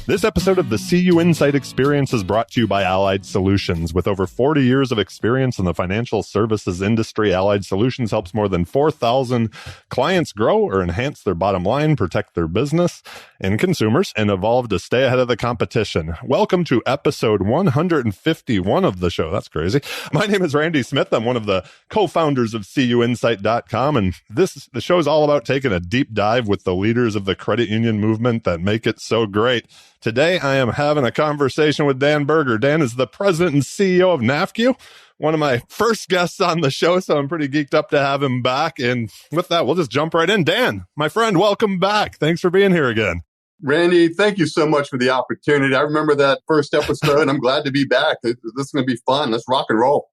This episode of the CUInsight Experience is brought to you by Allied Solutions. With over 40 years of experience in the financial services industry, Allied Solutions helps more than 4,000 clients grow or enhance their bottom line, protect their business and consumers, and evolve to stay ahead of the competition. Welcome to episode 151 of the show. That's crazy. My name is Randy Smith. I'm one of the co-founders of CUInsight.com, and the show is all about taking a deep dive with the leaders of the credit union movement that make it so great. Today, I am having a conversation with Dan Berger. Dan is the president and CEO of NAFCU, one of my first guests on the show, so I'm pretty geeked up to have him back. And with that, we'll just jump right in. Dan, my friend, welcome back. Thanks for being here again. Randy, thank you so much for the opportunity. I remember that first episode, and I'm glad to be back. This is going to be fun. Let's rock and roll.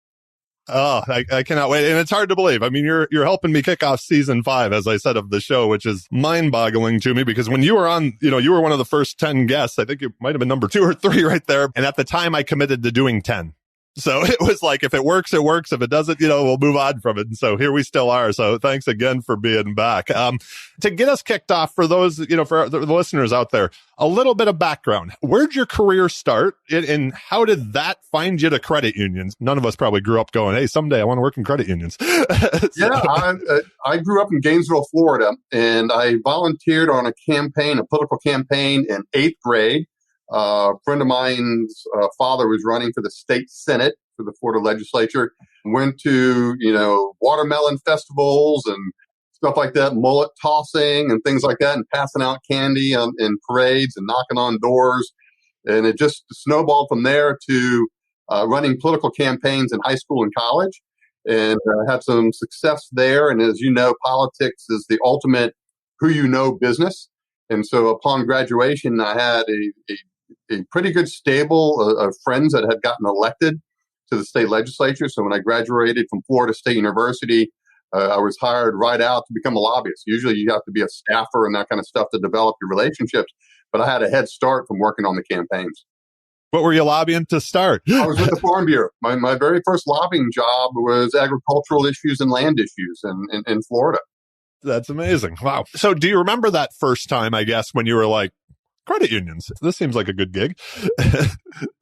Oh, I cannot wait. And it's hard to believe. I mean, you're helping me kick off season 5, as I said, of the show, which is mind-boggling to me because when you were on, you were one of the first 10 guests. I think you might have been number 2 or 3 right there. And at the time I committed to doing 10. So it was like, if it works, it works. If it doesn't, we'll move on from it. And so here we still are. So thanks again for being back. To get us kicked off, for those, for the listeners out there, a little bit of background. Where'd your career start and how did that find you to credit unions? None of us probably grew up going, hey, someday I want to work in credit unions. Yeah, I grew up in Gainesville, Florida, and I volunteered on a political campaign in 8th grade. A friend of mine's father was running for the state senate for the Florida legislature. Went to, watermelon festivals and stuff like that, mullet tossing and things like that, and passing out candy in parades and knocking on doors. And it just snowballed from there to running political campaigns in high school and college, and had some success there. And as you know, politics is the ultimate business. And so upon graduation, I had a pretty good stable of friends that had gotten elected to the state legislature. So when I graduated from Florida State University, I was hired right out to become a lobbyist. Usually you have to be a staffer and that kind of stuff to develop your relationships. But I had a head start from working on the campaigns. What were you lobbying to start? I was with the Farm Bureau. My very first lobbying job was agricultural issues and land issues in Florida. That's amazing. Wow. So do you remember that first time, I guess, when you were like, credit unions? This seems like a good gig.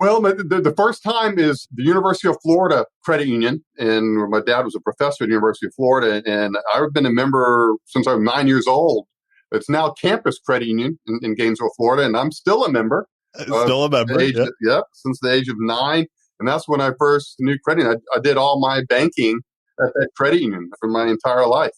Well, the first time is the University of Florida Credit Union. And my dad was a professor at the University of Florida. And I've been a member since I was 9 years old. It's now Campus Credit Union in Gainesville, Florida. And I'm still a member. Since the age of 9. And that's when I first knew credit union. I did all my banking at that credit union for my entire life.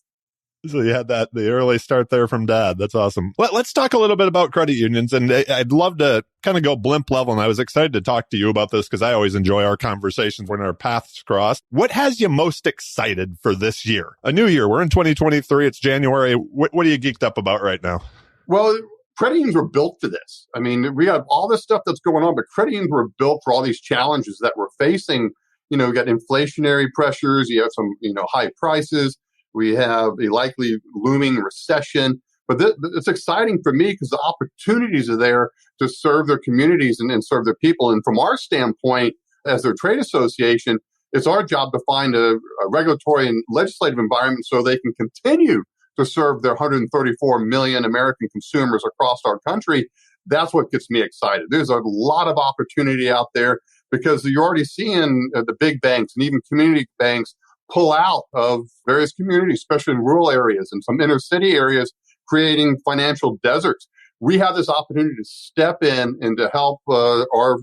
So you had the early start there from Dad. That's awesome. Let's talk a little bit about credit unions. And I'd love to kind of go blimp level. And I was excited to talk to you about this because I always enjoy our conversations when our paths cross. What has you most excited for this year? A new year. We're in 2023. It's January. What are you geeked up about right now? Well, credit unions were built for this. I mean, we have all this stuff that's going on, but credit unions were built for all these challenges that we're facing. We got inflationary pressures. You have some, high prices. We have a likely looming recession. But it's exciting for me because the opportunities are there to serve their communities and serve their people. And from our standpoint, as their trade association, it's our job to find a regulatory and legislative environment so they can continue to serve their 134 million American consumers across our country. That's what gets me excited. There's a lot of opportunity out there because you're already seeing the big banks and even community banks pull out of various communities, especially in rural areas and some inner city areas, creating financial deserts. We have this opportunity to step in and to help our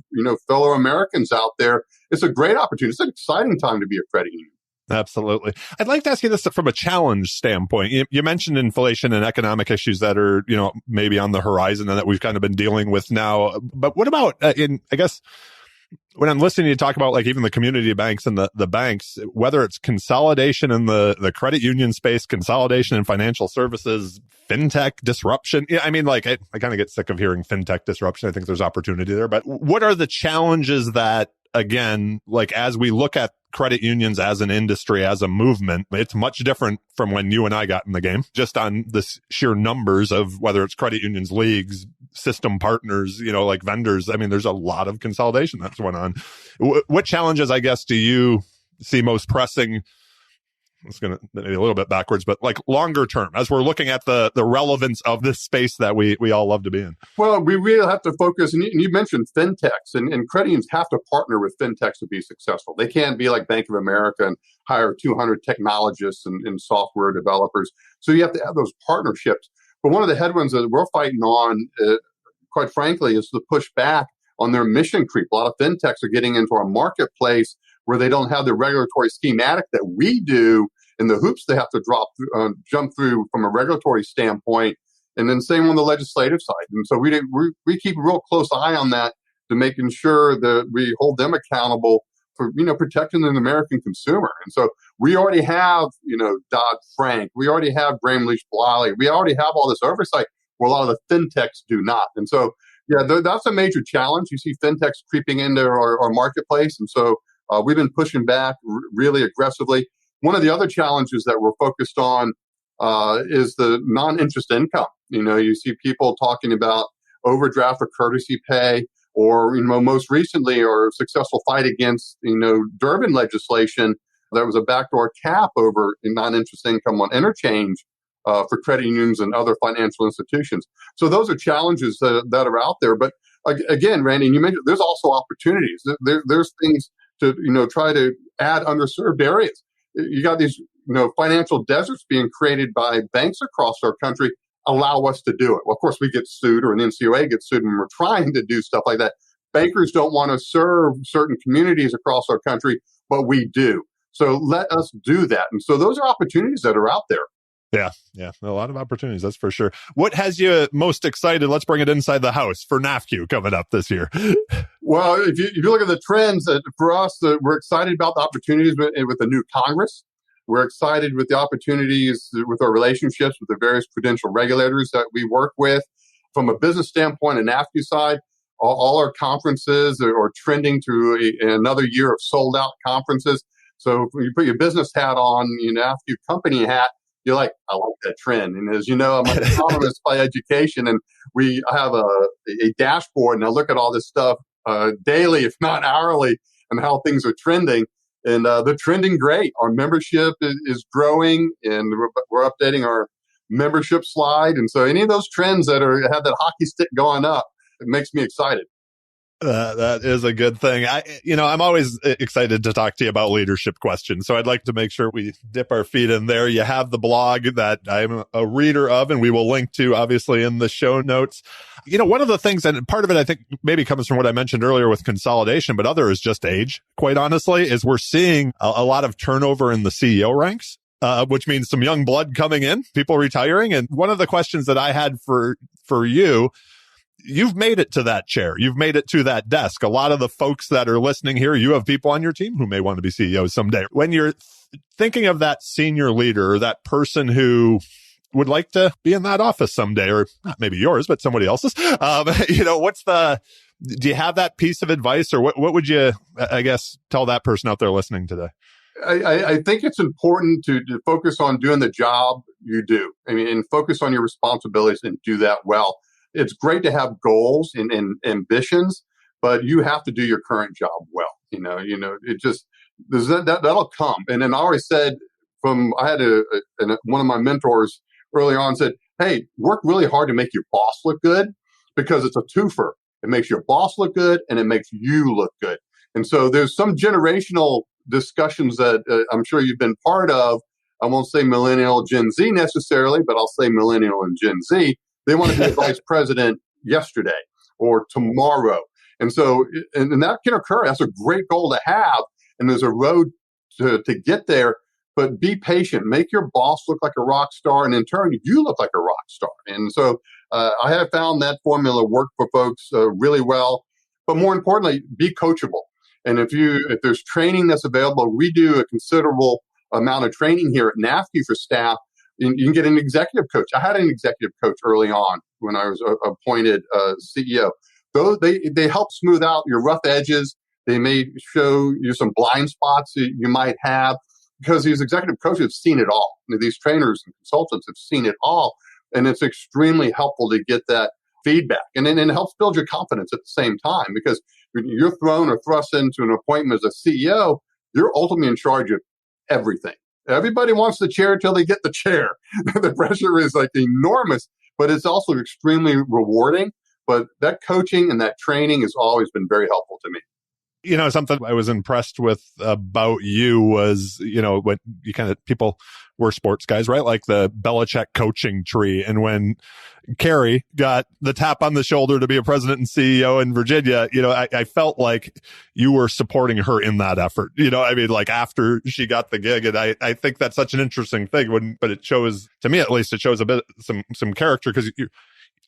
fellow Americans out there. It's a great opportunity. It's an exciting time to be a credit union. Absolutely. I'd like to ask you this from a challenge standpoint. You mentioned inflation and economic issues that are, maybe on the horizon and that we've kind of been dealing with now. But what about when I'm listening to you talk about like even the community banks and the banks, whether it's consolidation in the credit union space, consolidation in financial services, fintech disruption. I mean, like I kind of get sick of hearing fintech disruption. I think there's opportunity there. But what are the challenges that, again, like as we look at credit unions as an industry, as a movement, it's much different from when you and I got in the game, just on the sheer numbers of whether it's credit unions, leagues, system partners, like vendors. I mean, there's a lot of consolidation that's going on. What challenges, I guess, do you see most pressing it's going to maybe a little bit backwards, but like longer term, as we're looking at the relevance of this space that we all love to be in? Well, we really have to focus, and you mentioned fintechs, and credit unions have to partner with fintechs to be successful. They can't be like Bank of America and hire 200 technologists and software developers. So you have to have those partnerships. But one of the headwinds that we're fighting on, quite frankly, is to push back on their mission creep. A lot of fintechs are getting into our marketplace where they don't have the regulatory schematic that we do and the hoops they have to jump through from a regulatory standpoint. And then same on the legislative side. And so we keep a real close eye on that to making sure that we hold them accountable for, protecting the American consumer. And so we already have, Dodd-Frank. We already have Gramm-Leach-Bliley. We already have all this oversight where a lot of the fintechs do not. And so, that's a major challenge. You see fintechs creeping into our marketplace. And so we've been pushing back really aggressively. One of the other challenges that we're focused on is the non-interest income. You see people talking about overdraft or courtesy pay, or, most recently, our successful fight against, Durbin legislation. There was a backdoor cap over non-interest income on interchange for credit unions and other financial institutions. So those are challenges that are out there. But again, Randy, you mentioned there's also opportunities. There's things to, try to add underserved areas. You got these, financial deserts being created by banks across our country. Allow us to do it. Well, of course, we get sued, or an NCOA gets sued when we're trying to do stuff like that. Bankers don't want to serve certain communities across our country, but we do. So let us do that. And so those are opportunities that are out there. Yeah. A lot of opportunities, that's for sure. What has you most excited? Let's bring it inside the house for NAFCU coming up this year. Well, if you look at the trends, for us, we're excited about the opportunities with the new Congress. We're excited with the opportunities with our relationships with the various prudential regulators that we work with. From a business standpoint, and NAFCU side, all our conferences are trending to another year of sold out conferences. So when you put your business hat on, your NAFCU company hat, you're like, I like that trend. And as you know, I'm an economist by education, and we have a dashboard, and I look at all this stuff daily, if not hourly, and how things are trending. And they're trending great. Our membership is growing, and we're updating our membership slide. And so any of those trends that have that hockey stick going up, it makes me excited. That is a good thing. I'm always excited to talk to you about leadership questions. So I'd like to make sure we dip our feet in there. You have the blog that I'm a reader of, and we will link to obviously in the show notes. One of the things, and part of it I think maybe comes from what I mentioned earlier with consolidation, but other is just age, quite honestly, is we're seeing a lot of turnover in the CEO ranks. Which means some young blood coming in, people retiring. And one of the questions that I had for you, you've made it to that chair. You've made it to that desk. A lot of the folks that are listening here, you have people on your team who may want to be CEOs someday. When you're thinking of that senior leader, or that person who would like to be in that office someday, or not maybe yours, but somebody else's, do you have that piece of advice, or what would you, I guess, tell that person out there listening today? I think it's important to focus on doing the job you do. And focus on your responsibilities and do that well. It's great to have goals and ambitions, but you have to do your current job well. It just, that'll come. And then I always said, I had one of my mentors early on said, hey, work really hard to make your boss look good, because it's a twofer. It makes your boss look good and it makes you look good. And so there's some generational discussions that I'm sure you've been part of. I won't say millennial Gen Z necessarily, but I'll say millennial and Gen Z. They want to be a vice president yesterday or tomorrow. And so, and that can occur. That's a great goal to have. And there's a road to get there, but be patient. Make your boss look like a rock star. And in turn, you look like a rock star. And so I have found that formula work for folks really well. But more importantly, be coachable. And if there's training that's available, we do a considerable amount of training here at NAFCU for staff. You can get an executive coach. I had an executive coach early on when I was appointed CEO. They help smooth out your rough edges. They may show you some blind spots that you might have, because these executive coaches have seen it all. These trainers and consultants have seen it all. And it's extremely helpful to get that feedback. And then it helps build your confidence at the same time, because when you're thrown or thrust into an appointment as a CEO, you're ultimately in charge of everything. Everybody wants the chair till they get the chair. The pressure is like enormous, but it's also extremely rewarding. But that coaching and that training has always been very helpful to me. You know, something I was impressed with about you was, you know, when you kind of, people were sports guys, right? Like the Belichick coaching tree. And when Carrie got the tap on the shoulder to be a president and CEO in Virginia, you know, I felt like you were supporting her in that effort. You know, I mean, like after she got the gig, and I think that's such an interesting thing but it shows, to me at least, it shows a bit, some character, because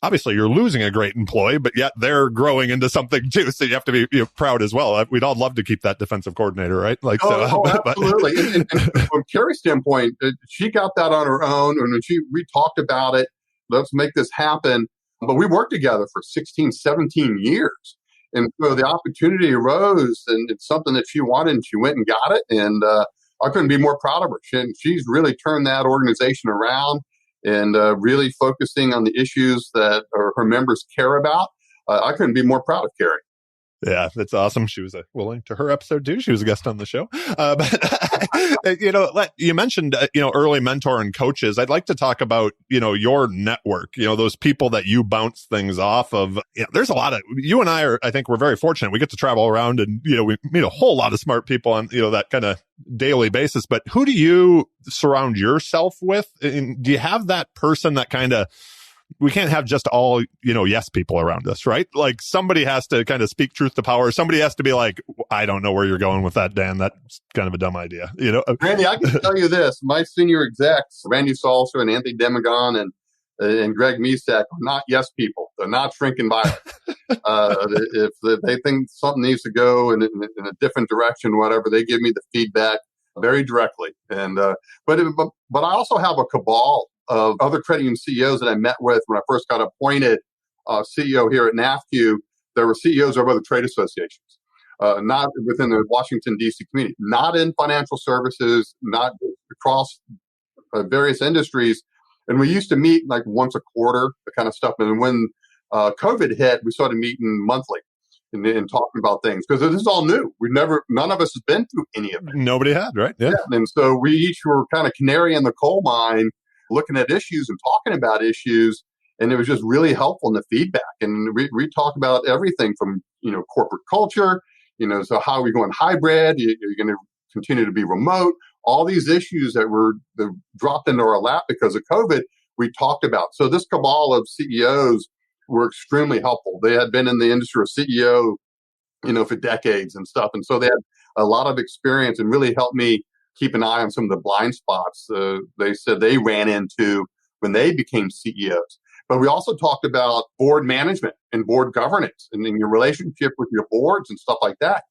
obviously you're losing a great employee, but yet they're growing into something too. So you have to be proud as well. We'd all love to keep that defensive coordinator, right? Like, absolutely. and from Carrie's standpoint, she got that on her own. And we talked about it, let's make this happen. But we worked together for 16, 17 years. And so the opportunity arose, and it's something that she wanted, and she went and got it. And I couldn't be more proud of her. She's really turned that organization around, and really focusing on the issues that her members care about. I couldn't be more proud of Carrie. Yeah, that's awesome. She was willing to her episode too. She was a guest on the show. But, you know, you mentioned, you know, early mentor and coaches. I'd like to talk about, you know, your network, you know, those people that you bounce things off of. You know, there's a lot of, you and I think we're very fortunate. We get to travel around and, you know, we meet a whole lot of smart people on, you know, that kind of daily basis. But who do you surround yourself with? And do you have that person that kind of, we can't have just all, you know, yes people around us, right? Like somebody has to kind of speak truth to power. Somebody has to be like, I don't know where you're going with that, Dan. That's kind of a dumb idea, you know? Randy, I can tell you this. My senior execs, Randy Salser and Anthony Demagon and Greg Misak, are not yes people. They're not shrinking violent. If they think something needs to go in a different direction, whatever, they give me the feedback very directly. And but I also have a cabal of other credit union CEOs that I met with when I first got appointed CEO here at NAFCU. There were CEOs of other trade associations, not within the Washington, D.C. community, not in financial services, not across various industries. And we used to meet like once a quarter, the kind of stuff. And when COVID hit, we started meeting monthly and talking about things, because this is all new. None of us has been through any of it. Nobody had, right? Yeah. And so we each were kind of canary in the coal mine, looking at issues and talking about issues. And it was just really helpful in the feedback. And we talk about everything from, you know, corporate culture, you know, so how are we going hybrid? You're going to continue to be remote? All these issues that were dropped into our lap because of COVID, we talked about. So this cabal of CEOs were extremely helpful. They had been in the industry of CEO, you know, for decades and stuff. And so they had a lot of experience and really helped me keep an eye on some of the blind spots they said they ran into when they became CEOs. But we also talked about board management and board governance and in your relationship with your boards and stuff like that.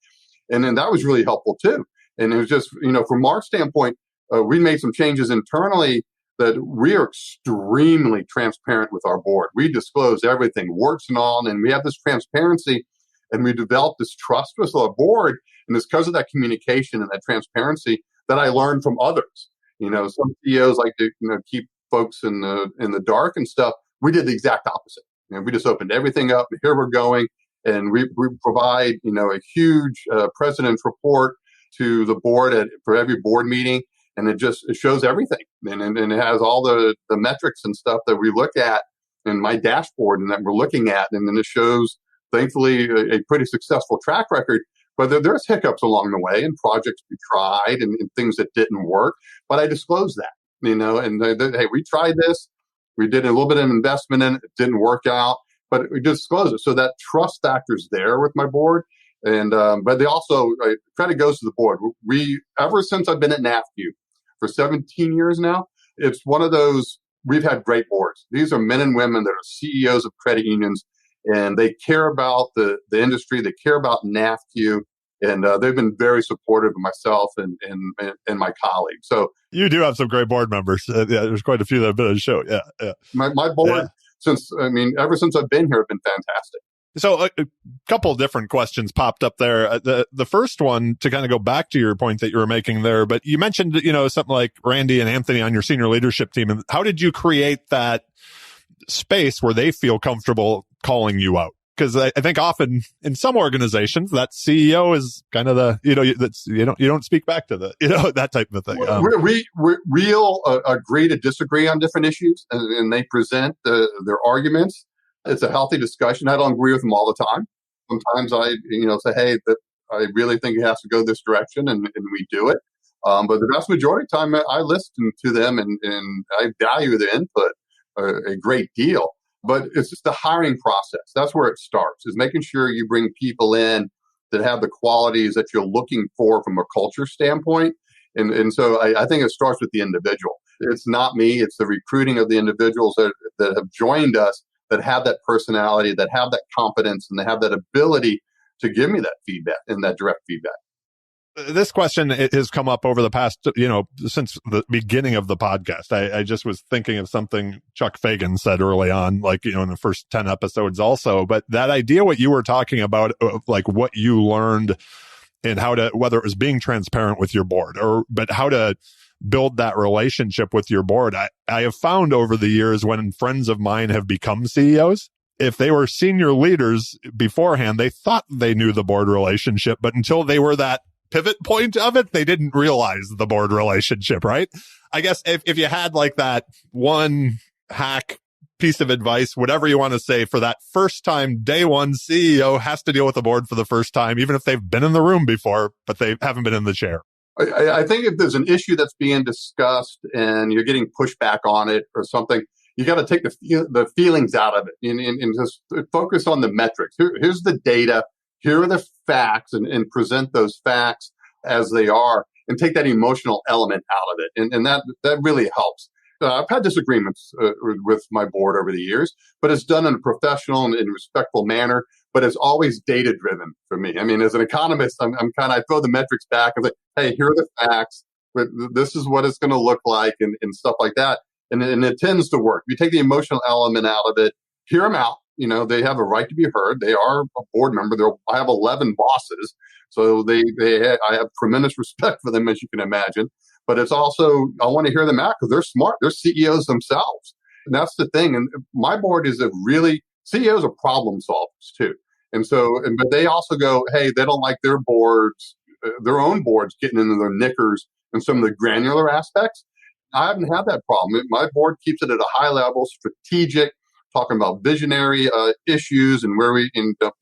And then that was really helpful too. And it was just, you know, from our standpoint, we made some changes internally that we are extremely transparent with our board. We disclose everything, warts and all, and we have this transparency, and we developed this trust with our board. And it's because of that communication and that transparency that I learned from others. You know, some CEOs like to, you know, keep folks in the dark and stuff. We did the exact opposite. You know, we just opened everything up. Here we're going, and we provide, you know, a huge president's report to the board for every board meeting, and it shows everything, and it has all the metrics and stuff that we look at in my dashboard and that we're looking at, and then it shows, thankfully, a pretty successful track record. But there's hiccups along the way and projects we tried and things that didn't work. But I disclose that, you know, and hey, we tried this. We did a little bit of investment in it. It didn't work out, but we disclose it. So that trust factor's there with my board. And but they also, credit goes to the board. Ever since I've been at NAFCU for 17 years now, it's one of those, we've had great boards. These are men and women that are CEOs of credit unions, and they care about the industry. They care about NAFCU, and they've been very supportive of myself and my colleagues. So you do have some great board members. Yeah, there's quite a few that have been on the show. Yeah. My board, ever since I've been here, have been fantastic. So a couple of different questions popped up there. The first one, to kind of go back to your point that you were making there, but you mentioned, you know, something like Randy and Anthony on your senior leadership team. And how did you create that space where they feel comfortable calling you out? Because I think often in some organizations that CEO is kind of the, you don't speak back to that type of thing. We agree to disagree on different issues, and they present their arguments. It's a healthy discussion. I don't agree with them all the time. Sometimes I say, hey, that I really think it has to go this direction, and we do it. But the vast majority of the time, I listen to them, and I value the input a great deal. But it's just the hiring process. That's where it starts, is making sure you bring people in that have the qualities that you're looking for from a culture standpoint. And so I think it starts with the individual. It's not me. It's the recruiting of the individuals that have joined us, that have that personality, that have that competence, and they have that ability to give me that feedback and that direct feedback. This question has come up over the past, since the beginning of the podcast. I just was thinking of something Chuck Fagan said early on, in the first 10 episodes also. But that idea, what you were talking about, like what you learned and whether it was being transparent with your board but how to build that relationship with your board. I have found over the years when friends of mine have become CEOs, if they were senior leaders beforehand, they thought they knew the board relationship, but until they were that pivot point of it, they didn't realize the board relationship, right? I guess if you had like that one hack piece of advice, whatever you want to say, for that first time, day one CEO has to deal with the board for the first time, even if they've been in the room before, but they haven't been in the chair. I think if there's an issue that's being discussed and you're getting pushback on it or something, you got to take the feelings out of it and just focus on the metrics. Here's the data. Here are the facts, and present those facts as they are, and take that emotional element out of it. And that really helps. I've had disagreements with my board over the years, but it's done in a professional and respectful manner. But it's always data driven for me. I mean, as an economist, I throw the metrics back and say, hey, here are the facts. This is what it's going to look like, and stuff like that. And it tends to work. You take the emotional element out of it, hear them out. They have a right to be heard. They are a board member. I have 11 bosses, so I have tremendous respect for them, as you can imagine. But it's also, I want to hear them out because they're smart. They're CEOs themselves. And that's the thing. And my board is CEOs are problem solvers too. And so, but they also go, hey, they don't like their own boards getting into their knickers and some of the granular aspects. I haven't had that problem. My board keeps it at a high level, strategic, talking about visionary issues and where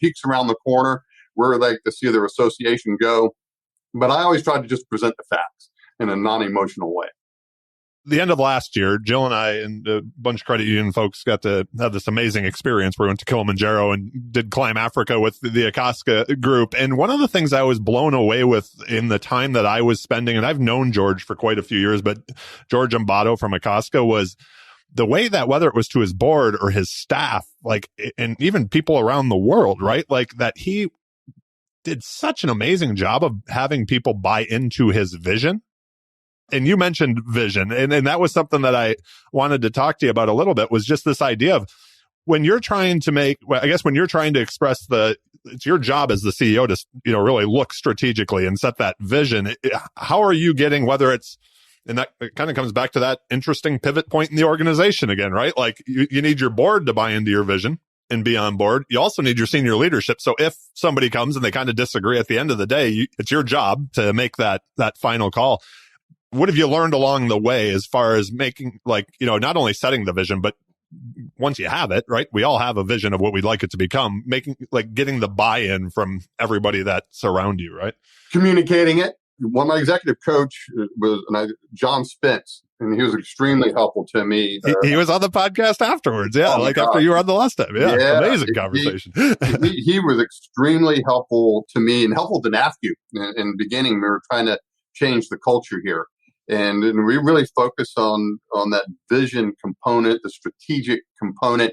peaks around the corner, where we like to see their association go. But I always try to just present the facts in a non-emotional way. The end of last year, Jill and I and a bunch of credit union folks got to have this amazing experience. We went to Kilimanjaro and did Climb Africa with the Akaska group. And one of the things I was blown away with in the time that I was spending, and I've known George for quite a few years, but George Ambato from Akaska, was the way that, whether it was to his board or his staff, and even people around the world, right? That he did such an amazing job of having people buy into his vision. And you mentioned vision, and that was something that I wanted to talk to you about a little bit, was just this idea of when you're trying to express it's your job as the CEO to, really look strategically and set that vision. How are you getting, whether it's, and that kind of comes back to that interesting pivot point in the organization again, right? Like you need your board to buy into your vision and be on board. You also need your senior leadership. So if somebody comes and they kind of disagree at the end of the day, it's your job to make that final call. What have you learned along the way as far as making, not only setting the vision, but once you have it, right? We all have a vision of what we'd like it to become, getting the buy-in from everybody that's around you, right? Communicating it. One of my executive coach was John Spence, and he was extremely helpful to me. He was on the podcast afterwards. Yeah. After you were on the last time. Yeah. Amazing conversation. He was extremely helpful to me and helpful to NAFCU. In the beginning, we were trying to change the culture here. And we really focused on that vision component, the strategic component.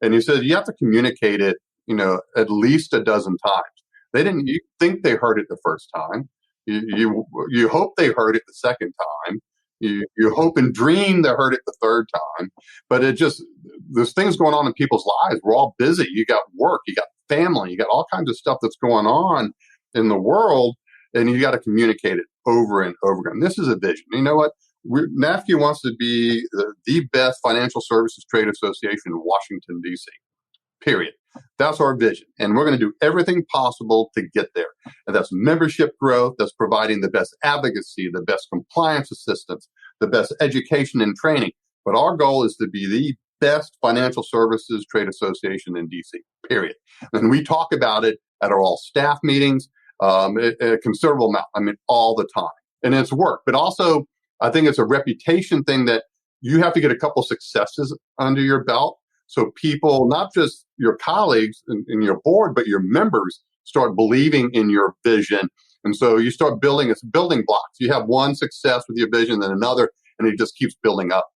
And he said, you have to communicate it, at least a dozen times. You think they heard it the first time. You hope they heard it the second time. You hope and dream they heard it the third time. But there's things going on in people's lives. We're all busy. You got work, you got family, you got all kinds of stuff that's going on in the world. And you got to communicate it over and over again. This is a vision. You know what? NAFCU wants to be the best financial services trade association in Washington, D.C. period. That's our vision. And we're going to do everything possible to get there. And that's membership growth. That's providing the best advocacy, the best compliance assistance, the best education and training. But our goal is to be the best financial services trade association in DC, period. And we talk about it at our all staff meetings, a considerable amount, all the time. And it's work. But also, I think it's a reputation thing that you have to get a couple successes under your belt. So people, not just your colleagues in your board, but your members start believing in your vision. And so you start building, it's building blocks. You have one success with your vision, then another, and it just keeps building up.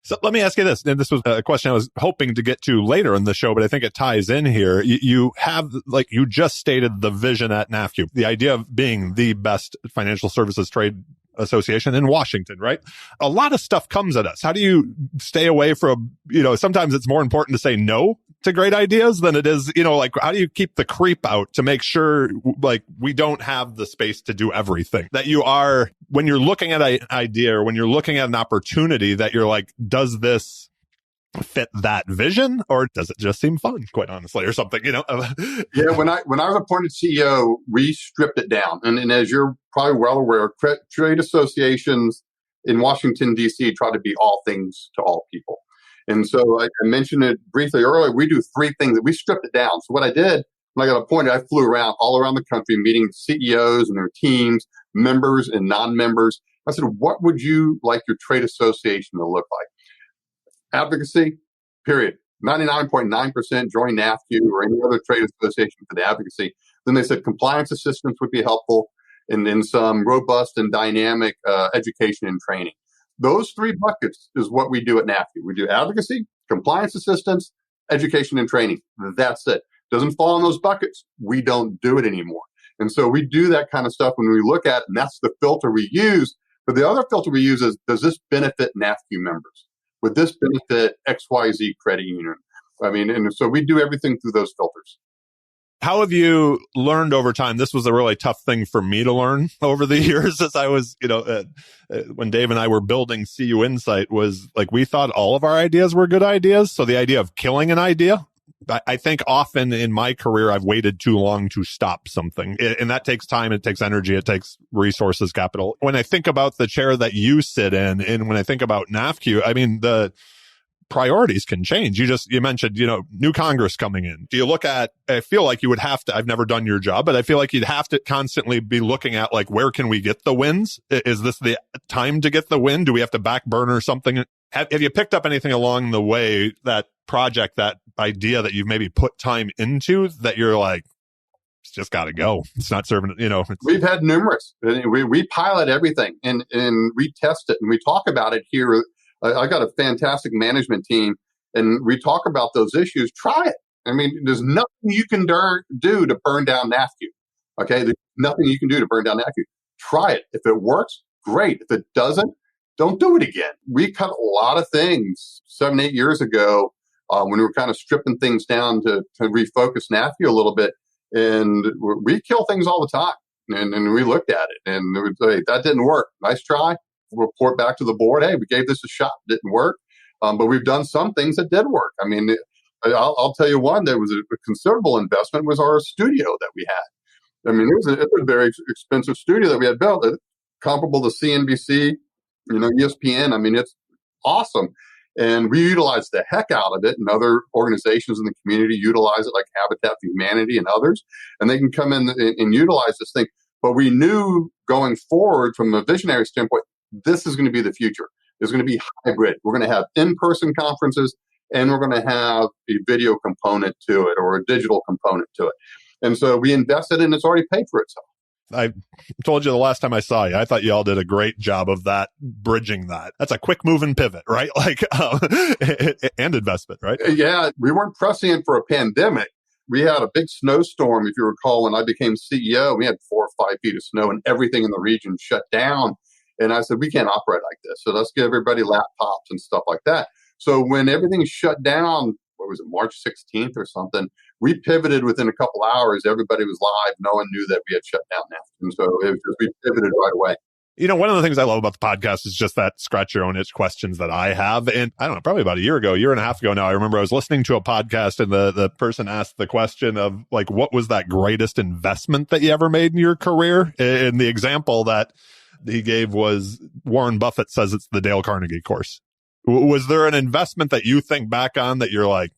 So let me ask you this, and this was a question I was hoping to get to later in the show, but I think it ties in here. You have, like you just stated, the vision at NAFCU, the idea of being the best financial services trade association in Washington, right? A lot of stuff comes at us. How do you stay away from, sometimes it's more important to say no to great ideas than it is, how do you keep the creep out to make sure, we don't have the space to do everything? That you are, when you're looking at an idea or when you're looking at an opportunity, that you're like, does this fit that vision, or does it just seem fun, quite honestly, or something, Yeah, when I was appointed CEO, we stripped it down. And as you're probably well aware, trade associations in Washington, D.C. try to be all things to all people. And so like I mentioned it briefly earlier, we do three things that we stripped it down. So what I did when I got appointed, I flew around all around the country, meeting CEOs and their teams, members and non-members. I said, what would you like your trade association to look like? Advocacy, period. 99.9% join NAFCU or any other trade association for the advocacy. Then they said compliance assistance would be helpful, and then some robust and dynamic education and training. Those three buckets is what we do at NAFCU. We do advocacy, compliance assistance, education and training. That's it. Doesn't fall in those buckets, we don't do it anymore. And so we do that kind of stuff when we look at it, and that's the filter we use. But the other filter we use is, does this benefit NAFCU members? Would this benefit XYZ credit union? And so we do everything through those filters. How have you learned over time? This was a really tough thing for me to learn over the years as I was, when Dave and I were building CUInsight, was like, we thought all of our ideas were good ideas. So the idea of killing an idea, I think often in my career, I've waited too long to stop something. And that takes time, it takes energy, it takes resources, capital. When I think about the chair that you sit in, and when I think about NAFCU, the priorities can change. You mentioned, new Congress coming in. Do you look at, I feel like you would have to, I've never done your job, but I feel like you'd have to constantly be looking at where can we get the wins? Is this the time to get the win? Do we have to back burner something? Have you picked up anything along the way, that project, that idea that you've maybe put time into, that you're like, it's just got to go, it's not serving, We've had numerous. We pilot everything and we test it and we talk about it here. I got a fantastic management team and we talk about those issues. Try it. There's nothing you can do to burn down NAFCU. Okay. There's nothing you can do to burn down NAFCU. Try it. If it works, great. If it doesn't, don't do it again. We cut a lot of things 7-8 years ago when we were kind of stripping things down to refocus NAFCU a little bit. And we kill things all the time. And we looked at it and we would say, that didn't work. Nice try. We'll report back to the board. Hey, we gave this a shot. Didn't work. But we've done some things that did work. I'll tell you one that was a considerable investment was our studio that we had. It was a very expensive studio that we had built, comparable to CNBC, ESPN. It's awesome. And we utilize the heck out of it, and other organizations in the community utilize it, like Habitat for Humanity and others, and they can come in and utilize this thing. But we knew going forward from a visionary standpoint, this is going to be the future. It's going to be hybrid. We're going to have in-person conferences, and we're going to have a video component to it or a digital component to it. And so we invested, and it's already paid for itself. I told you the last time I saw you, I thought you all did a great job of that, bridging that. That's a quick moving pivot, right? And investment, right? Yeah, we weren't prescient for a pandemic. We had a big snowstorm, if you recall, when I became CEO. We had 4 or 5 feet of snow and everything in the region shut down. And I said, we can't operate like this. So let's give everybody laptops and stuff like that. So when everything shut down, what was it, March 16th or something, we pivoted within a couple hours. Everybody was live. No one knew that we had shut down now. And so it was just, we pivoted right away. You know, one of the things I love about the podcast is just that scratch your own itch questions that I have. And I don't know, probably about a year and a half ago now, I remember I was listening to a podcast and the person asked the question of like, what was that greatest investment that you ever made in your career? And the example that he gave was Warren Buffett says it's the Dale Carnegie course. Was there an investment that you think back on that you're like,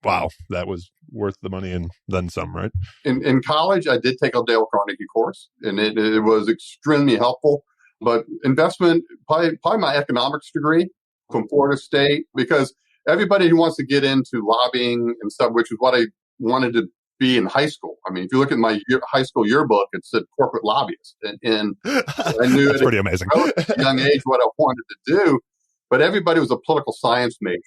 wow, that was worth the money and then some, right? In college, I did take a Dale Carnegie course, and it was extremely helpful. But investment, probably my economics degree from Florida State, because everybody who wants to get into lobbying and stuff, which is what I wanted to be in high school. I mean, if you look at my high school yearbook, it said corporate lobbyist. And I knew that's pretty amazing. At a young age what I wanted to do. But everybody was a political science major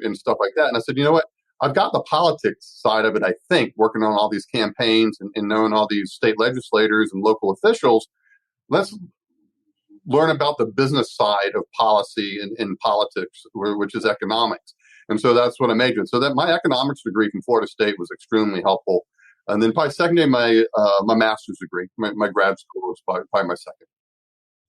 and stuff like that. And I said, you know what? I've got the politics side of it, I think, working on all these campaigns and knowing all these state legislators and local officials. Let's learn about the business side of policy and politics, which is economics. And so that's what I majored in. So that my economics degree from Florida State was extremely helpful. And then probably secondary, my master's degree, my grad school was probably my second.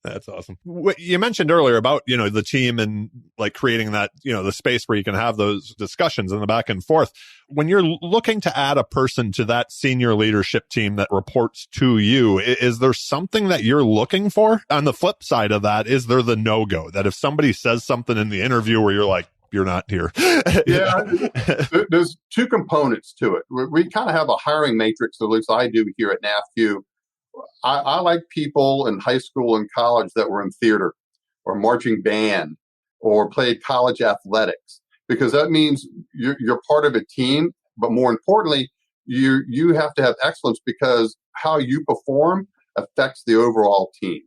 That's awesome. What you mentioned earlier about, you know, the team and like creating that, you know, the space where you can have those discussions and the back and forth. When you're looking to add a person to that senior leadership team that reports to you, is there something that you're looking for? On the flip side of that, is there the no-go that if somebody says something in the interview where you're like, you're not here? Yeah, there's two components to it. We kind of have a hiring matrix, at least I do here at NAFCU. I like people in high school and college that were in theater or marching band or played college athletics, because that means you're part of a team. But more importantly, you have to have excellence, because how you perform affects the overall team.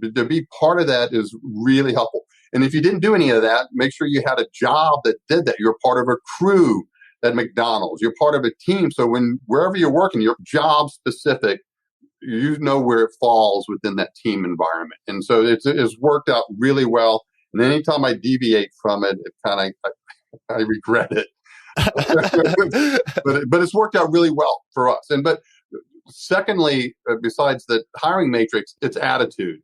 To be part of that is really helpful. And if you didn't do any of that, make sure you had a job that did that. You're part of a crew at McDonald's. You're part of a team. So wherever you're working, you're job specific. You know where it falls within that team environment. And so it's worked out really well. And anytime I deviate from it, I regret it. but it's worked out really well for us. But secondly, besides the hiring matrix, it's attitude.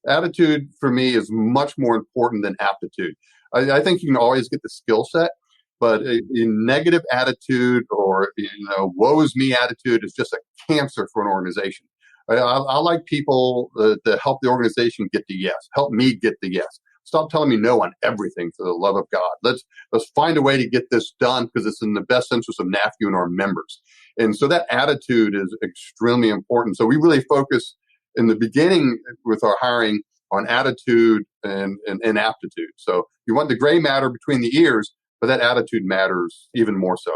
Attitude for me is much more important than aptitude. I think you can always get the skill set, but a negative attitude or, woe is me attitude is just a cancer for an organization. I like people that help the organization get the yes, help me get the yes. Stop telling me no on everything, for the love of God. Let's find a way to get this done, because it's in the best interest of NAFCU and our members. And so that attitude is extremely important. So we really focus in the beginning with our hiring on attitude and aptitude. So you want the gray matter between the ears, but that attitude matters even more so.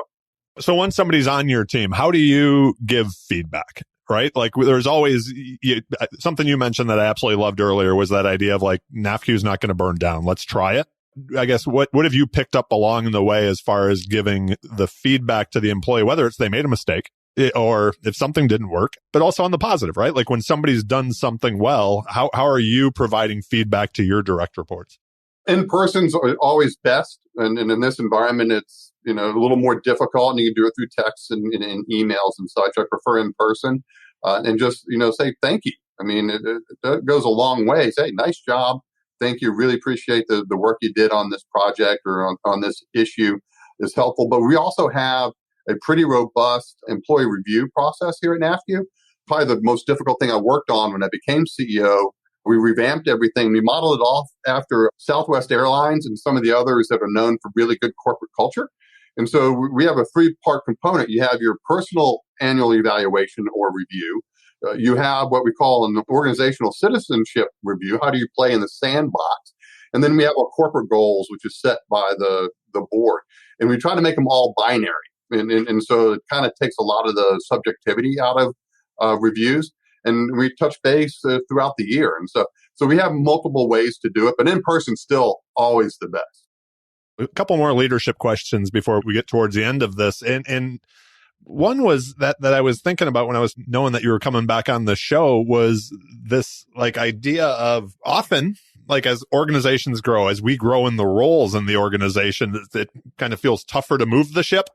So when somebody's on your team, how do you give feedback? Right? Like there's always something you mentioned that I absolutely loved earlier was that idea of like NAFCU is not going to burn down. Let's try it. I guess what have you picked up along the way as far as giving the feedback to the employee, whether it's they made a mistake or if something didn't work, but also on the positive, right? Like when somebody's done something well, how are you providing feedback to your direct reports? In person's always best. And in this environment, it's, a little more difficult, and you can do it through texts and emails and such. I prefer in person, and just, say thank you. I mean, it goes a long way. Say, nice job. Thank you. Really appreciate the work you did on this project or on this issue is helpful. But we also have a pretty robust employee review process here at NAFCU. Probably the most difficult thing I worked on when I became CEO. We revamped everything. We modeled it off after Southwest Airlines and some of the others that are known for really good corporate culture. And so we have a 3-part component. You have your personal annual evaluation or review. You have what we call an organizational citizenship review. How do you play in the sandbox? And then we have our corporate goals, which is set by the board. And we try to make them all binary. And so it kind of takes a lot of the subjectivity out of reviews. And we touch base throughout the year. And so we have multiple ways to do it, but in person still always the best. A couple more leadership questions before we get towards the end of this. And one was that I was thinking about when I was knowing that you were coming back on the show was this like idea of often, like as organizations grow, as we grow in the roles in the organization, it kind of feels tougher to move the ship.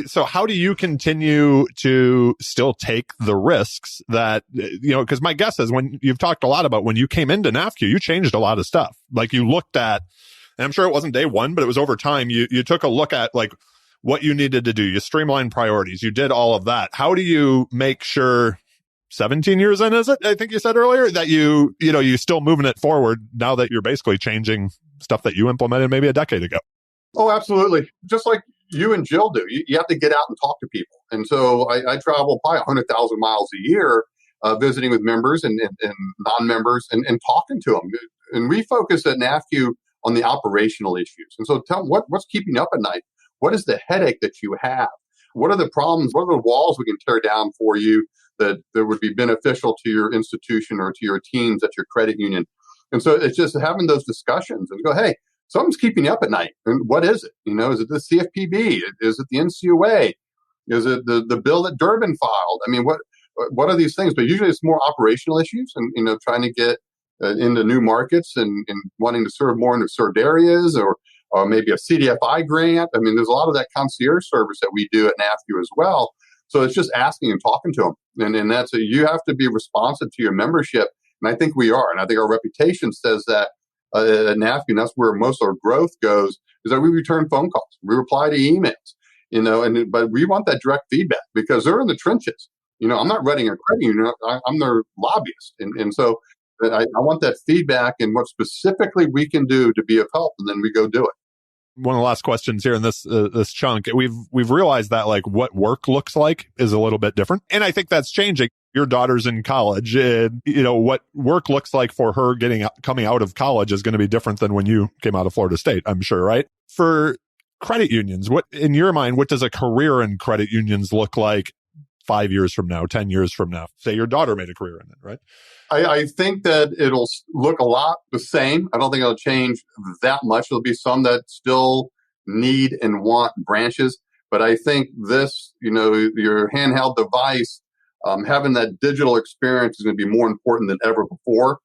So how do you continue to still take the risks that, because my guess is when you've talked a lot about when you came into NAFCU, you changed a lot of stuff. Like you looked at, and I'm sure it wasn't day one, but it was over time. You took a look at like what you needed to do. You streamlined priorities. You did all of that. How do you make sure 17 years in, is it? I think you said earlier that you're still moving it forward now that you're basically changing stuff that you implemented maybe a decade ago. Oh, absolutely. Just like you and Jill do. You have to get out and talk to people. And so I travel probably 100,000 miles a year visiting with members and non-members and talking to them. And we focus at NAFCU on the operational issues. And so tell them what's keeping you up at night? What is the headache that you have? What are the problems? What are the walls we can tear down for you that would be beneficial to your institution or to your teams at your credit union? And so it's just having those discussions and go, hey, something's keeping you up at night. And what is it? Is it the CFPB? Is it the NCUA? Is it the bill that Durbin filed? I mean, what are these things? But usually it's more operational issues and, trying to get into new markets and wanting to serve more underserved areas or maybe a CDFI grant. I mean, there's a lot of that concierge service that we do at NAFCU as well. So it's just asking and talking to them. And that's you have to be responsive to your membership. And I think we are. And I think our reputation says that at NAFCU, and that's where most of our growth goes, is that we return phone calls, we reply to emails, but we want that direct feedback because they're in the trenches. I'm not running a credit union, I'm their lobbyist. And so I want that feedback and what specifically we can do to be of help, and then we go do it. One of the last questions here in this chunk, we've realized that like what work looks like is a little bit different. And I think that's changing. Your daughter's in college, and what work looks like for her coming out of college is going to be different than when you came out of Florida State, I'm sure, right? For credit unions, what in your mind, what does a career in credit unions look like 5 years from now, 10 years from now? Say your daughter made a career in it, right? I think that it'll look a lot the same. I don't think it'll change that much. There'll be some that still need and want branches. But I think this, your handheld device, having that digital experience is going to be more important than ever before.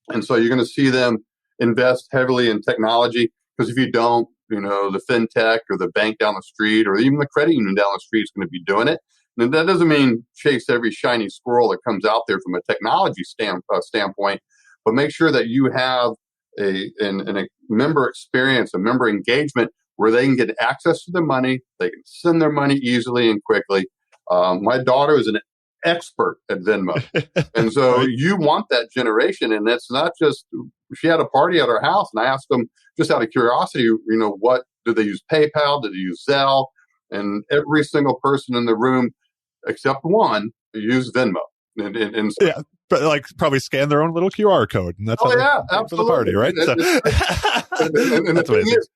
And so you're going to see them invest heavily in technology because if you don't, the fintech or the bank down the street or even the credit union down the street is going to be doing it. And that doesn't mean chase every shiny squirrel that comes out there from a technology standpoint, but make sure that you have a member experience, a member engagement where they can get access to their money, they can send their money easily and quickly. My daughter is an expert at Venmo. And so you want that generation. And it's not just, she had a party at her house and I asked them just out of curiosity, what do they use? PayPal? Do they use Zelle? And every single person in the room, except one, use Venmo. And so, yeah, but like probably scan their own little QR code. And that's absolutely. For the party, right? And the thing is,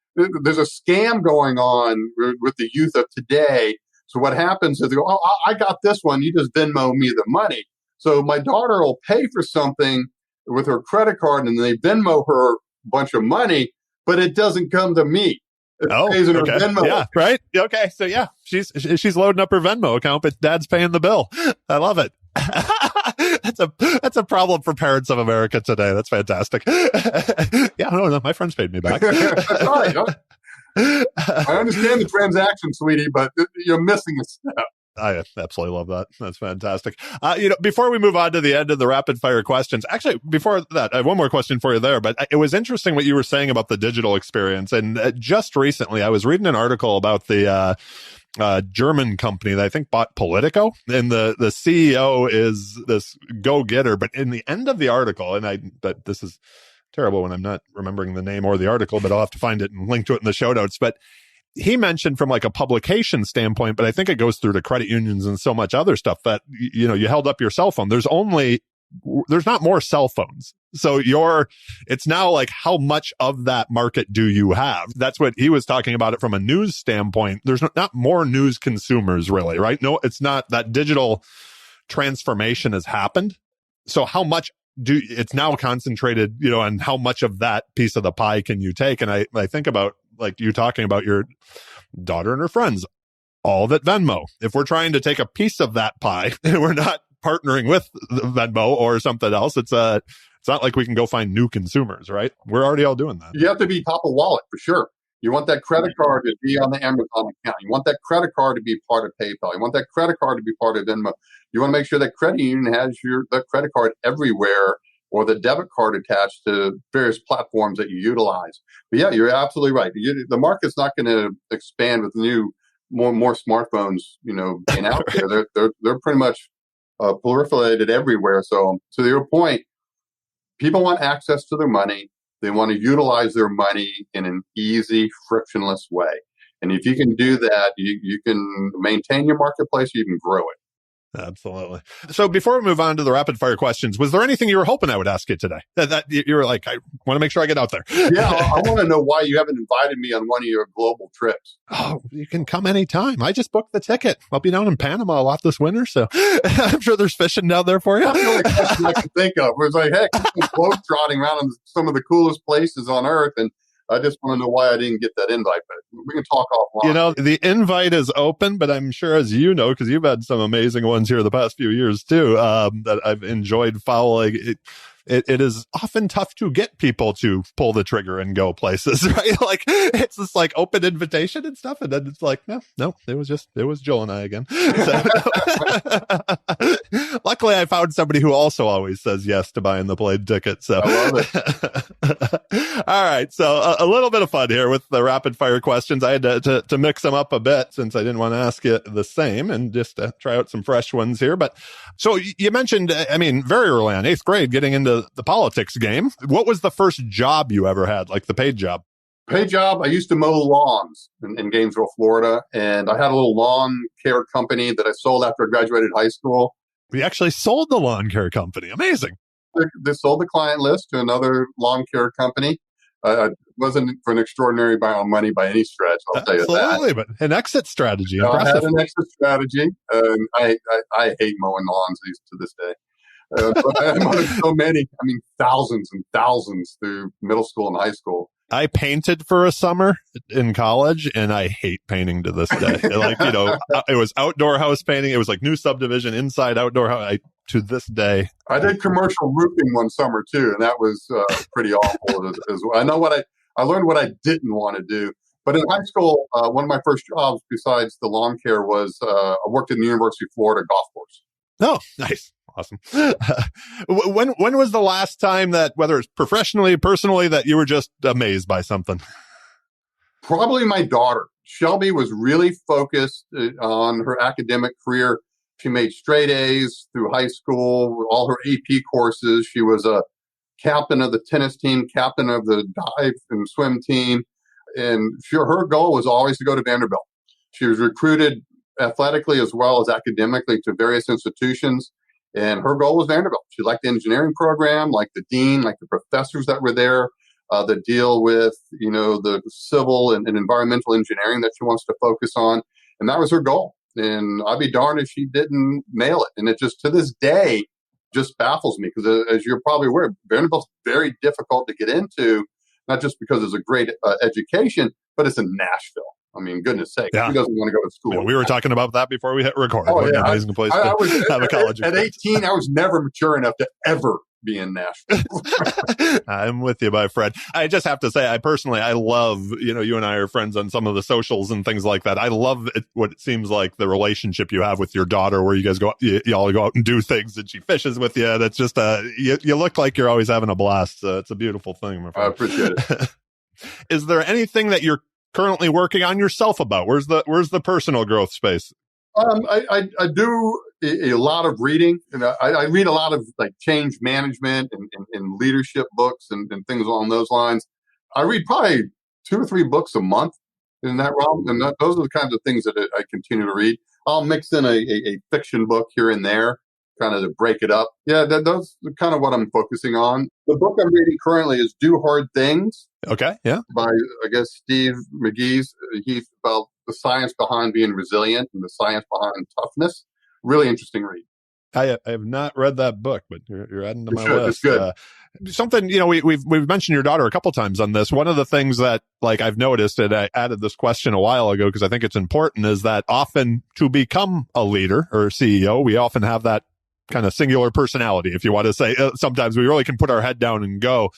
there's a scam going on with the youth of today. So what happens is they go, oh, I got this one. You just Venmo me the money. So my daughter will pay for something with her credit card and they Venmo her a bunch of money, but it doesn't come to me. It pays in her Venmo. Yeah, right. Okay. So yeah, she's loading up her Venmo account, but dad's paying the bill. I love it. That's a problem for parents of America today. That's fantastic. Yeah, no, my friends paid me back. That's right. I understand the transaction, sweetie, but you're missing a step. I absolutely love that. That's fantastic. Before we move on to the end of the rapid fire questions, actually, before that, I have one more question for you there, but it was interesting what you were saying about the digital experience. And just recently, I was reading an article about the German company that I think bought Politico, and the CEO is this go-getter. But in the end of the article, but this is terrible when I'm not remembering the name or the article, but I'll have to find it and link to it in the show notes. But he mentioned from like a publication standpoint, but I think it goes through to credit unions and so much other stuff that, you held up your cell phone. There's not more cell phones. So it's now like, how much of that market do you have? That's what he was talking about it from a news standpoint. There's not more news consumers really, right? No, it's not. That digital transformation has happened. So how much it's now concentrated, on how much of that piece of the pie can you take? And I think about like you talking about your daughter and her friends, all that Venmo. If we're trying to take a piece of that pie and we're not partnering with Venmo or something else, it's not like we can go find new consumers, right? We're already all doing that. You have to be top of wallet for sure. You want that credit card to be on the Amazon account. You want that credit card to be part of PayPal. You want that credit card to be part of Venmo. You want to make sure that credit union has that credit card everywhere, or the debit card attached to various platforms that you utilize. But yeah, you're absolutely right. The market's not going to expand with more smartphones, being out there. They're pretty much proliferated everywhere. So to your point, people want access to their money. They want to utilize their money in an easy, frictionless way. And if you can do that, you can maintain your marketplace, you can grow it. Absolutely. So before we move on to the rapid fire questions, was there anything you were hoping I would ask you today that you were like, I want to make sure I get out there? Yeah, I want to know why you haven't invited me on one of your global trips. Oh, you can come anytime. I just booked the ticket. I'll be down in Panama a lot this winter, so I'm sure there's fishing down there for you. That's the only question I can think of. Where it's like, heck, I'm globe trotting around in some of the coolest places on earth, and I just want to know why I didn't get that invite, but we can talk offline. The invite is open, but I'm sure, as you know, because you've had some amazing ones here the past few years too, that I've enjoyed following. It is often tough to get people to pull the trigger and go places, right? Like it's this like open invitation and stuff. And then it's like, no, it was Joel and I again. So, luckily I found somebody who also always says yes to buying the plane ticket. So I love it. All right. So a little bit of fun here with the rapid fire questions. I had to mix them up a bit since I didn't want to ask you the same and just try out some fresh ones here. But so you mentioned, very early on, 8th grade, getting into the politics game. What was the first job you ever had, like the paid job? Paid job, I used to mow lawns in Gainesville, Florida, and I had a little lawn care company that I sold after I graduated high school. We actually sold the lawn care company. Amazing. They sold the client list to another lawn care company. It wasn't for an extraordinary amount of money by any stretch, I'll tell you that. Absolutely, but an exit strategy. I had an exit strategy. I hate mowing lawns to this day. But I mowed so many, thousands and thousands through middle school and high school. I painted for a summer in college, and I hate painting to this day. It was outdoor house painting. It was like new subdivision, inside outdoor house. To this day. I did commercial roofing one summer too, and that was pretty awful as well. I learned what I didn't want to do. But in high school, one of my first jobs besides the lawn care was I worked in the University of Florida golf course. Oh, nice. Awesome. When was the last time that, whether it's professionally, personally, that you were just amazed by something? Probably my daughter. Shelby was really focused on her academic career. She made straight A's through high school, all her AP courses. She was a captain of the tennis team, captain of the dive and swim team. And her goal was always to go to Vanderbilt. She was recruited athletically as well as academically to various institutions. And her goal was Vanderbilt. She liked the engineering program, liked the dean, liked the professors that were there that deal with, the civil and environmental engineering that she wants to focus on. And that was her goal. And I'd be darned if she didn't nail it. And it just, to this day, just baffles me because as you're probably aware, Vanderbilt's very difficult to get into, not just because it's a great education, but it's in Nashville. Goodness sake, yeah. Who doesn't want to go to school? We were talking about that before we hit record. Oh, yeah. An amazing place to have a college At 18, I was never mature enough to ever be in Nashville. I'm with you, my friend. I just have to say, I love, you and I are friends on some of the socials and things like that. I love what it seems like the relationship you have with your daughter, where you guys you all go out and do things and she fishes with you. And it's just, you look like you're always having a blast. So it's a beautiful thing, my friend. I appreciate it. Is there anything that you're currently working on yourself about? Where's the personal growth space? I do a lot of reading, and I read a lot of like change management and leadership books and things along those lines. I read probably 2 or 3 books a month in that realm, and those are the kinds of things that I continue to read. I'll mix in a fiction book here and there, kind of to break it up. Yeah, that's kind of what I'm focusing on. The book I'm reading currently is Do Hard Things. Okay, yeah. By, I guess, Steve McGee's. He's about the science behind being resilient and the science behind toughness. Really interesting read. I have not read that book, but you're adding to my list. It's good. Something, we've mentioned your daughter a couple times on this. One of the things that I've noticed, and I added this question a while ago because I think it's important, is that often to become a leader or a CEO, we often have that kind of singular personality, if you want to say. Sometimes we really can put our head down and go.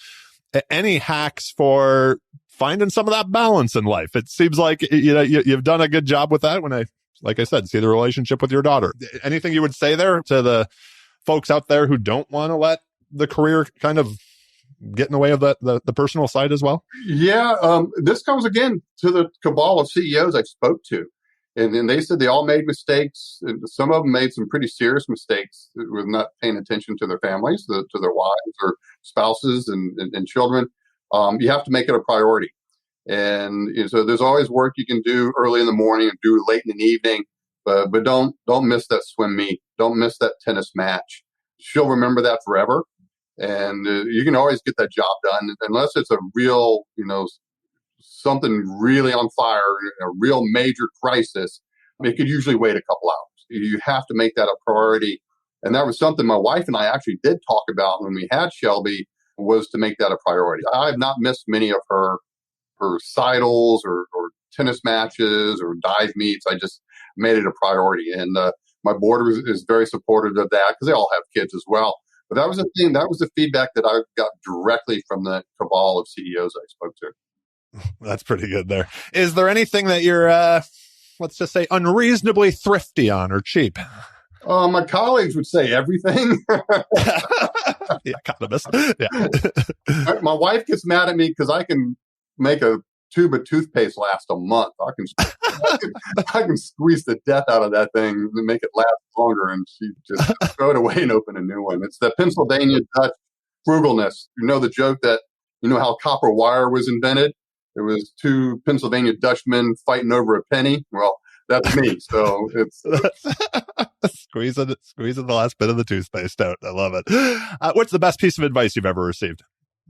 Any hacks for finding some of that balance in life. It seems like, you've done a good job with that when like I said, see the relationship with your daughter. Anything you would say there to the folks out there who don't want to let the career kind of get in the way of the personal side as well? Yeah. This comes again to the cabal of CEOs I spoke to. And they said they all made mistakes. And some of them made some pretty serious mistakes with not paying attention to their families, to their wives or spouses and children. You have to make it a priority. And so there's always work you can do early in the morning and do late in the evening, but don't miss that swim meet. Don't miss that tennis match. She'll remember that forever. And you can always get that job done unless it's a real, something really on fire, a real major crisis. It could usually wait a couple hours. You have to make that a priority. And that was something my wife and I actually did talk about when we had Shelby, was to make that a priority. I have not missed many of her recitals or tennis matches or dive meets. I just made it a priority. And my board is very supportive of that because they all have kids as well. But that was the thing. That was the feedback that I got directly from the cabal of CEOs I spoke to. That's pretty good there. Is there anything that you're, let's just say, unreasonably thrifty on or cheap? My colleagues would say everything. The economist. Yeah. My wife gets mad at me because I can make a tube of toothpaste last a month. I can squeeze the death out of that thing and make it last longer, and she just throw it away and open a new one. It's the Pennsylvania Dutch frugalness. You know the joke that, how copper wire was invented? It was two Pennsylvania Dutchmen fighting over a penny. Well, that's me. So it's squeezing the last bit of the toothpaste out. I love it. What's the best piece of advice you've ever received,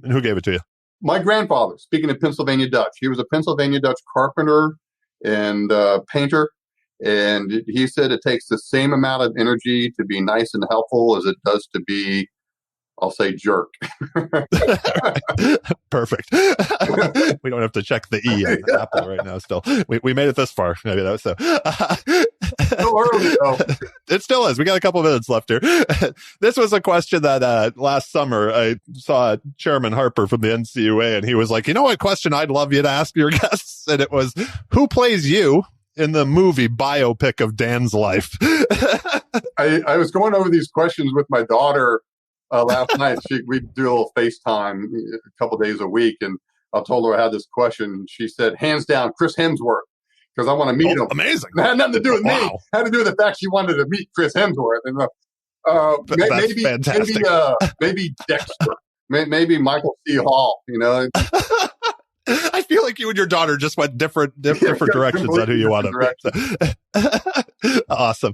and who gave it to you? My grandfather, speaking of Pennsylvania Dutch, he was a Pennsylvania Dutch carpenter and painter. And he said it takes the same amount of energy to be nice and helpful as it does to be, I'll say, jerk. Perfect. We don't have to check the E on the Apple right now still. We made it this far. Maybe that was so. Still early, though. It still is. We got a couple minutes left here. This was a question that last summer I saw Chairman Harper from the NCUA, and he was like, what question I'd love you to ask your guests? And it was, who plays you in the movie biopic of Dan's life? I was going over these questions with my daughter last night. We do a little FaceTime a couple days a week, and I told her I had this question. She said, hands down, Chris Hemsworth, because I want to meet him. Amazing. It had nothing to do with me. It had to do with the fact she wanted to meet Chris Hemsworth. And maybe Dexter, maybe Michael C. Hall. I feel like you and your daughter just went different directions on who you want to meet. Awesome.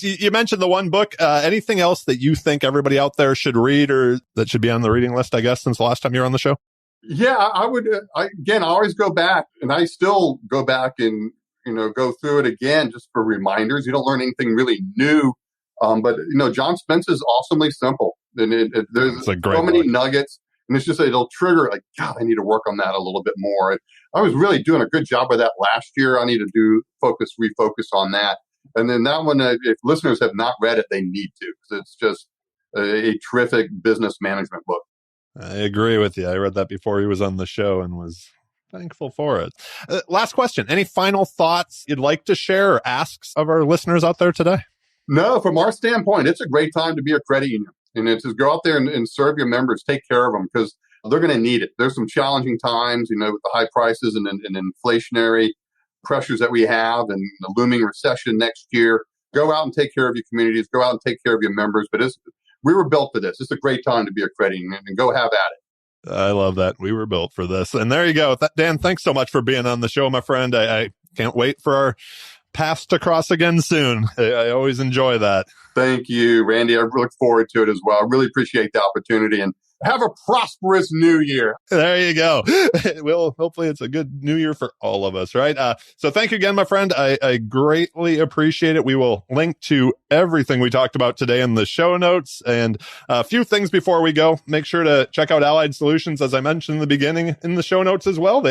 You mentioned the one book. Anything else that you think everybody out there should read or that should be on the reading list, I guess, since the last time you were on the show? Yeah, I would. I always go back, and I still go back and, go through it again just for reminders. You don't learn anything really new. But, John Spence is awesomely simple. And there's so many nuggets. And it's just, it'll trigger like, God, I need to work on that a little bit more. And I was really doing a good job of that last year. I need to refocus on that. And then that one, if listeners have not read it, they need to, because it's just a terrific business management book. I agree with you. I read that before he was on the show and was thankful for it. Last question. Any final thoughts you'd like to share or asks of our listeners out there today? No, from our standpoint, it's a great time to be a credit union. And it's just go out there and serve your members, take care of them, because they're going to need it. There's some challenging times, with the high prices and inflationary pressures that we have and the looming recession next year. Go out and take care of your communities. Go out and take care of your members. But we were built for this. It's a great time to be a credit union, and go have at it. I love that. We were built for this. And there you go. Dan, thanks so much for being on the show, my friend. I can't wait for our paths to cross again soon. I always enjoy that. Thank you, Randy. I look forward to it as well. I really appreciate the opportunity, and have a prosperous new year. There you go. Well, hopefully it's a good new year for all of us, right? So thank you again, my friend. I greatly appreciate it. We will link to everything we talked about today in the show notes. And a few things before we go. Make sure to check out Allied Solutions, as I mentioned in the beginning, in the show notes as well.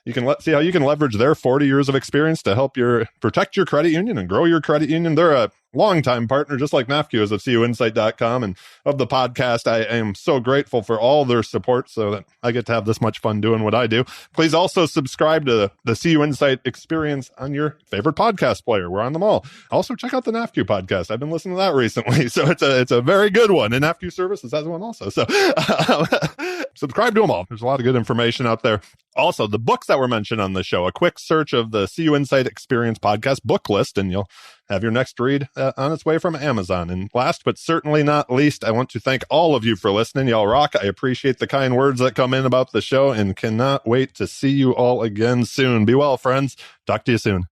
You can see how you can leverage their 40 years of experience to help protect your credit union and grow your credit union. They're a longtime partner, just like NAFCU is of CUInsight.com and of the podcast. I am so grateful for all their support so that I get to have this much fun doing what I do. Please also subscribe to the CUInsight Experience on your favorite podcast player. We're on them all. Also, check out the NAFCU podcast. I've been listening to that recently, so it's a very good one. And NAFCU Services has one also. So subscribe to them all. There's a lot of good information out there. Also, the books that were mentioned on the show, a quick search of the CUInsight Experience podcast book list, and you'll have your next read on its way from Amazon. And last but certainly not least, I want to thank all of you for listening. Y'all rock. I appreciate the kind words that come in about the show and cannot wait to see you all again soon. Be well, friends. Talk to you soon.